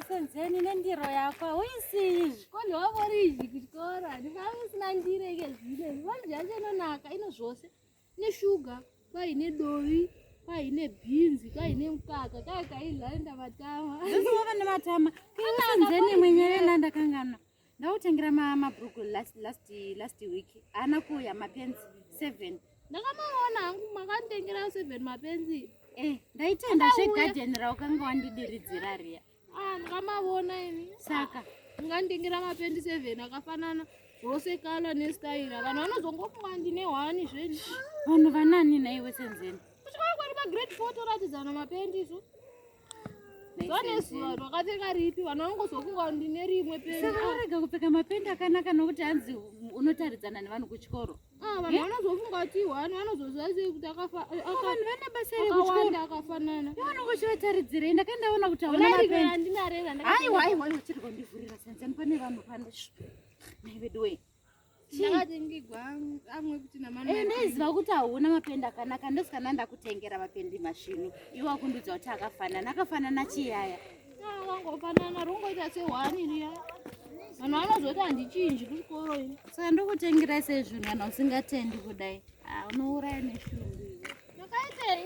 senzeni nendiro yako uisizvi konde wavoriji kuchikora ndikasina ndireke zvine vanjacho inonaka ino zvose neshuga paine dovi paine bhinzi paine mukaka kaikaidlaenda matama wava nematama senzeni mwenyerenda ndakangana ndautengera mabhuku last week ana kuya mapenzi 7 ndakamaona hangu makanditengera 7 mapenzi ndaitenda zvegarden raukanga wandidiridzira riya ndikamavona ini saka unganditengera mapendi 7 akafanana zvose kala nestaira vanhu vanozongofunga ndine 1 zveni vanhu vanani naiwe senzeni kuchikora kwari pagrade 4 toratidzana mapendi izo zvanezuva rwakapfeka ripi vanhu vanongozofunga ndine rimwe pendi saka urega kupfeka mapendi akanaka nokuti hanzi unotaridzana nevanhu kuchikoro vanhu vanozofunga kuti 1 vanozoziva sei kuti vanhu vane basa akawanda akafanana vanongochivataridzirei ndakandaona kuti hauna mapendi uchiri kundivhurira senzeni pane vanhu pane naiveduwei ndakati ngigwa amwe kuti ndaiziva kuti hauna mapendi akanaka ndosikana ndakutengera mapendi mashinu iwe wakundudza kuti akafanana chiyaya akangofanana rongoita se1 riya vanhu vanozoti handichinji kuchikoro ini saka ndokutengerai sezvinhu kana usingatendi kudai unouraya neshungu ndakaitei